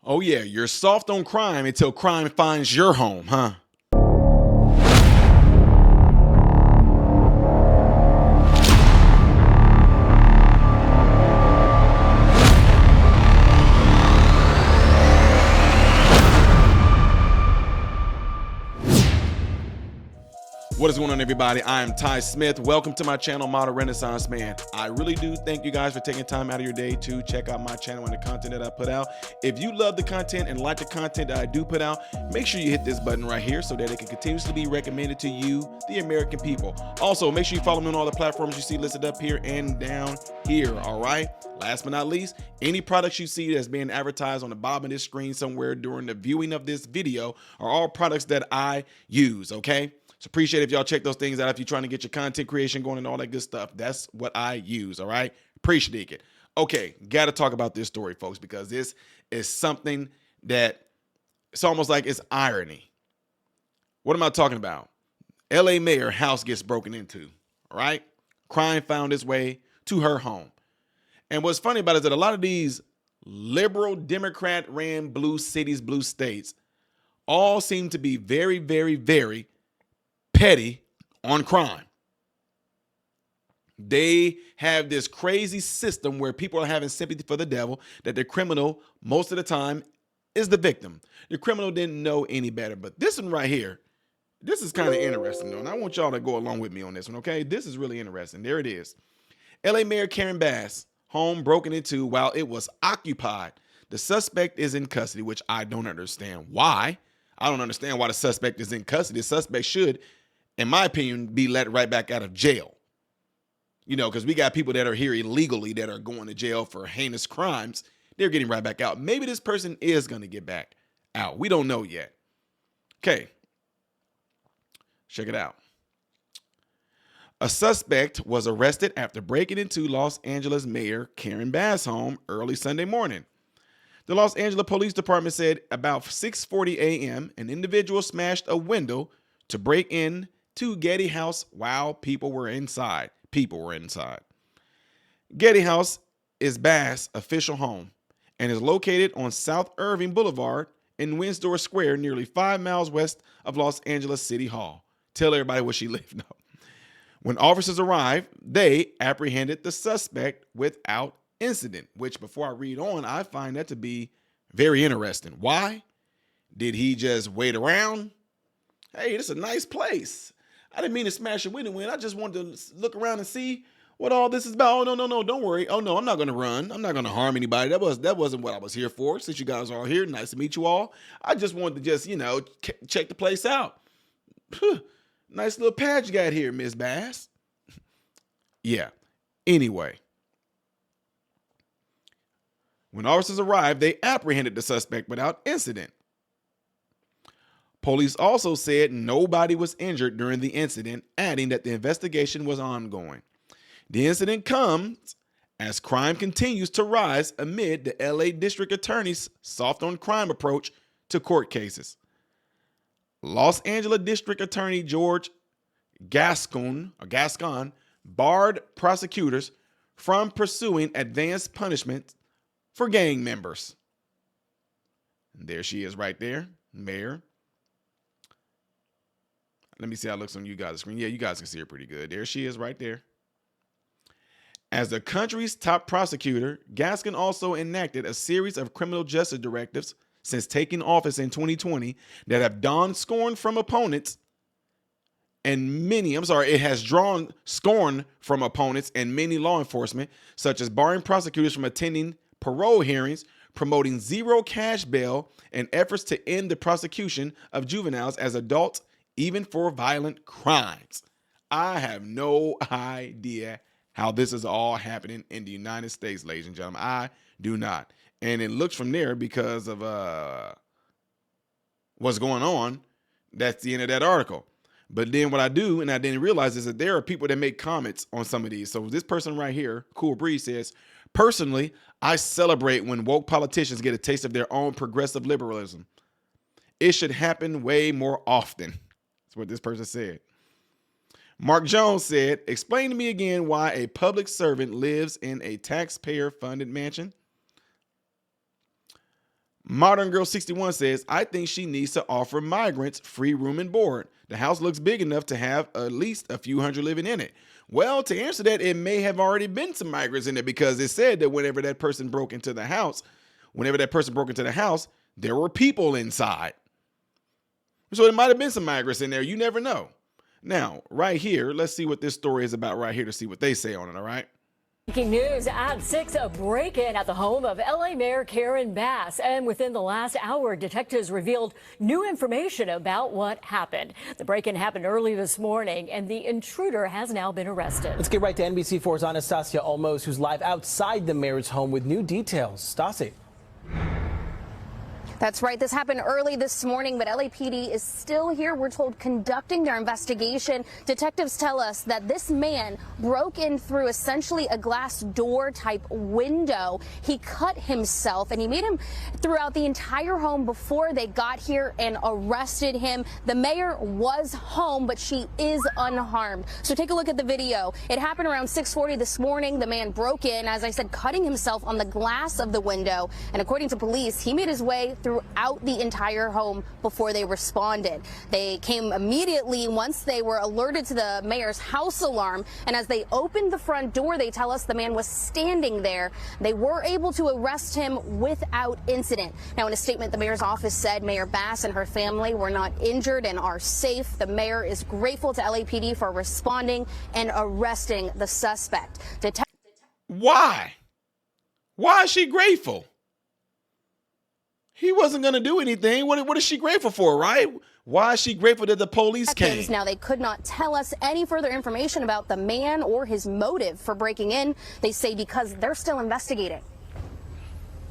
Oh yeah, you're soft on crime until crime finds your home, huh? What is going on, everybody? I am Ty Smith. Welcome to my channel, Modern Renaissance Man. I really do thank you guys for taking time out of your day to check out my channel and the content that I put out. If you love the content and like the content that I do put out, make sure you hit this button right here so that it can continuously be recommended to you, the American people. Also, make sure you follow me on all the platforms you see listed up here and down here, all right? Last but not least, any products you see that's being advertised on the bottom of this screen somewhere during the viewing of this video are all products that I use, okay? So appreciate if y'all check those things out if you're trying to get your content creation going and all that good stuff. That's what I use, all right? Appreciate it. Okay, got to talk about this story, folks, because this is something that it's almost like it's irony. What am I talking about? LA mayor house gets broken into, all right? Crime found its way to her home. And what's funny about it is that a lot of these liberal Democrat-ran blue cities, blue states, all seem to be very, very, very petty on crime. They have this crazy system where people are having sympathy for the devil, that the criminal most of the time is the victim. The criminal didn't know any better. But this one right here, this is kind of interesting though, and I want y'all to go along with me on this one, okay? This is really interesting. There it is. LA Mayor Karen Bass home broken into while it was occupied. The suspect is in custody, which I don't understand why. I don't understand why the suspect is in custody. The suspect should, in my opinion, be let right back out of jail. You know, because we got people that are here illegally that are going to jail for heinous crimes. They're getting right back out. Maybe this person is going to get back out. We don't know yet. Okay. Check it out. A suspect was arrested after breaking into Los Angeles Mayor Karen Bass' home early Sunday morning. The Los Angeles Police Department said about 6:40 a.m., an individual smashed a window to break in to Getty House while people were inside. Getty House is Bass' official home and is located on South Irving Boulevard in Windsor Square, nearly 5 miles west of Los Angeles City Hall. Tell everybody where she lived. No. When officers arrived, they apprehended the suspect without incident, which before I read on, I find that to be very interesting. Why? Did he just wait around? Hey, this is a nice place. I didn't mean to smash a window in. I just wanted to look around and see what all this is about. Oh, no, don't worry. Oh, no, I'm not going to run. I'm not going to harm anybody. That wasn't what I was here for. Since you guys are all here, nice to meet you all. I just wanted to just, check the place out. Nice little pad you got here, Miss Bass. Yeah. Anyway. When officers arrived, they apprehended the suspect without incident. Police also said nobody was injured during the incident, adding that the investigation was ongoing. The incident comes as crime continues to rise amid the LA District Attorney's soft on crime approach to court cases. Los Angeles District Attorney George Gascon barred prosecutors from pursuing advanced punishment for gang members. And there she is right there, Mayor. Let me see how it looks on you guys' screen. Yeah, you guys can see her pretty good. There she is right there. As the country's top prosecutor, Gascon also enacted a series of criminal justice directives since taking office in 2020 that have drawn scorn from opponents it has drawn scorn from opponents and many law enforcement, such as barring prosecutors from attending parole hearings, promoting zero cash bail, and efforts to end the prosecution of juveniles as adults, even for violent crimes. I have no idea how this is all happening in the United States, ladies and gentlemen. I do not. And it looks from there because of what's going on. That's the end of that article. But then what I do, and I didn't realize, is that there are people that make comments on some of these. So this person right here, Cool Breeze, says, personally, I celebrate when woke politicians get a taste of their own progressive liberalism. It should happen way more often. That's what this person said. Mark Jones said, explain to me again why a public servant lives in a taxpayer-funded mansion. Modern Girl 61 says, I think she needs to offer migrants free room and board. The house looks big enough to have at least a few hundred living in it. Well, to answer that, it may have already been some migrants in it, because it said that whenever that person broke into the house, there were people inside. So it might have been some migrants in there. You never know. Now, right here, let's see what this story is about right here to see what they say on it, all right? Breaking news at 6, a break-in at the home of LA Mayor Karen Bass. And within the last hour, detectives revealed new information about what happened. The break-in happened early this morning, and the intruder has now been arrested. Let's get right to NBC4's Anastasia Olmos, who's live outside the mayor's home with new details. Stasi. That's right. This happened early this morning, but LAPD is still here, we're told, conducting their investigation. Detectives tell us that this man broke in through essentially a glass door type window. He cut himself, and he made him throughout the entire home before they got here and arrested him. The mayor was home, but she is unharmed. So take a look at the video. It happened around 6:40 this morning. The man broke in, as I said, cutting himself on the glass of the window. And according to police, he made his way throughout the entire home before they responded. They came immediately once they were alerted to the mayor's house alarm, and as they opened the front door, they tell us the man was standing there. They were able to arrest him without incident. Now, in a statement, the mayor's office said Mayor Bass and her family were not injured and are safe. The mayor is grateful to LAPD for responding and arresting the suspect. Why? Why is she grateful? He wasn't going to do anything. What is she grateful for, right? Why is she grateful that the police came? Now, they could not tell us any further information about the man or his motive for breaking in. They say because they're still investigating.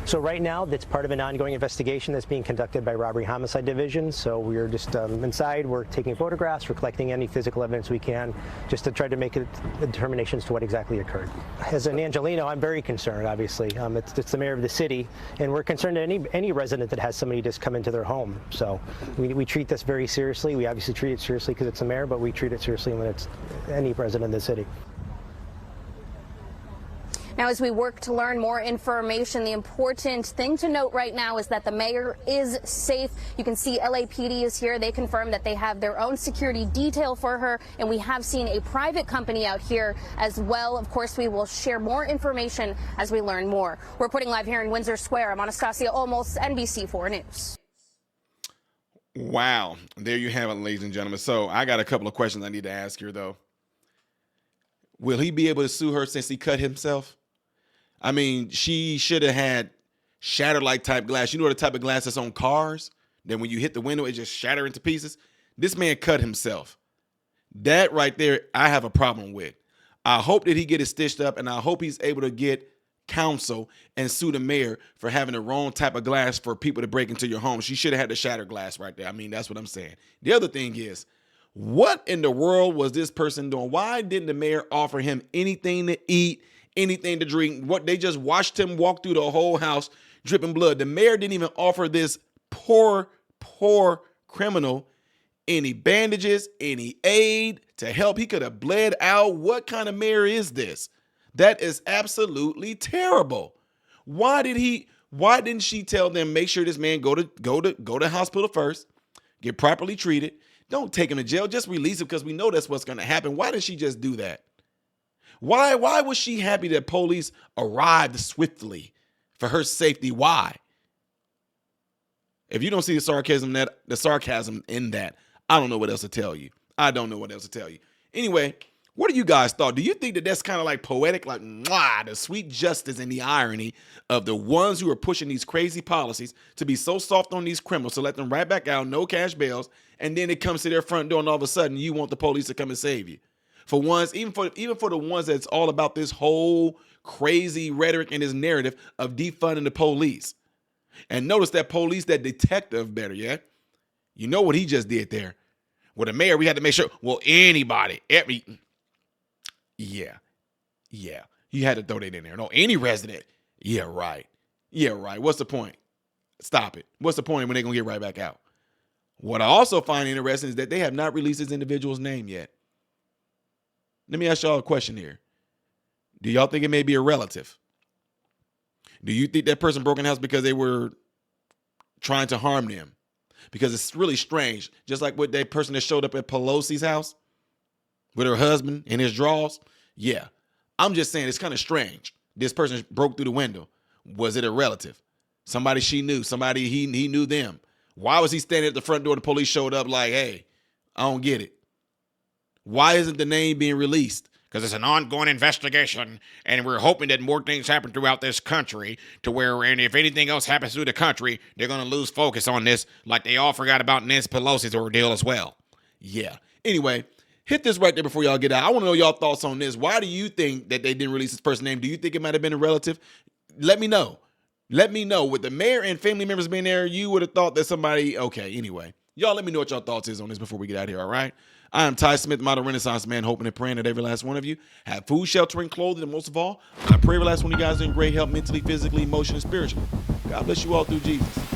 So right now, that's part of an ongoing investigation that's being conducted by Robbery Homicide Division. So we're just inside, we're taking photographs, we're collecting any physical evidence we can, just to try to make a determination as to what exactly occurred. As an Angelino, I'm very concerned, obviously. It's the mayor of the city, and we're concerned that any resident that has somebody just come into their home. So we treat this very seriously. We obviously treat it seriously because it's the mayor, but we treat it seriously when it's any resident of the city. Now, as we work to learn more information, the important thing to note right now is that the mayor is safe. You can see LAPD is here. They confirmed that they have their own security detail for her, and we have seen a private company out here as well. Of course, we will share more information as we learn more. We're reporting live here in Windsor Square. I'm Anastasia Olmos, NBC4 News. Wow. There you have it, ladies and gentlemen. So I got a couple of questions I need to ask here, though. Will he be able to sue her since he cut himself? I mean, she should have had shatter-like type glass. You know the type of glass that's on cars? Then when you hit the window, it just shatter into pieces. This man cut himself. That right there, I have a problem with. I hope that he get it stitched up, and I hope he's able to get counsel and sue the mayor for having the wrong type of glass for people to break into your home. She should have had the shattered glass right there. I mean, that's what I'm saying. The other thing is, what in the world was this person doing? Why didn't the mayor offer him anything to eat, anything to drink? What, they just watched him walk through the whole house dripping blood. The mayor didn't even offer this poor criminal any bandages, any aid to help. He could have bled out. What kind of mayor is this? That is absolutely terrible. Why didn't she tell them, make sure this man go to hospital first, get properly treated. Don't take him to jail. Just release him, because we know that's what's going to happen. Why didn't she just do that? Why was she happy that police arrived swiftly for her safety? Why? If you don't see the sarcasm in that, I don't know what else to tell you. I don't know what else to tell you. Anyway, what do you guys thought? Do you think that that's kind of like poetic, like the sweet justice and the irony of the ones who are pushing these crazy policies to be so soft on these criminals, to let them right back out, no cash bails, and then it comes to their front door and all of a sudden you want the police to come and save you? For ones, even for the ones that's all about this whole crazy rhetoric and this narrative of defunding the police. And notice that police, that detective better, yeah? You know what he just did there. With the mayor, we had to make sure, well, anybody, yeah. You had to throw that in there. No, any resident. Yeah, right. What's the point? Stop it. What's the point when they're going to get right back out? What I also find interesting is that they have not released this individual's name yet. Let me ask y'all a question here. Do y'all think it may be a relative? Do you think that person broke in the house because they were trying to harm them, because it's really strange. Just like with that person that showed up at Pelosi's house with her husband in his drawers. Yeah, I'm just saying it's kind of strange. This person broke through the window. Was it a relative? Somebody she knew, somebody he knew them. Why was he standing at the front door? The police showed up like, hey, I don't get it. Why isn't the name being released? Because it's an ongoing investigation, and we're hoping that more things happen throughout this country to where, and if anything else happens through the country, they're going to lose focus on this, like they all forgot about Nancy Pelosi's ordeal as well. Yeah. Anyway, hit this right there before y'all get out. I want to know y'all thoughts on this. Why do you think that they didn't release this person's name? Do you think it might have been a relative? Let me know. Let me know. With the mayor and family members being there, you would have thought that somebody, okay, anyway. Y'all let me know what y'all thoughts is on this before we get out of here, all right? I am Ty Smith, model Renaissance man, hoping and praying that every last one of you have food, shelter, and clothing, and most of all, I pray every last one of you guys are in great health mentally, physically, emotionally, and spiritually. God bless you all through Jesus.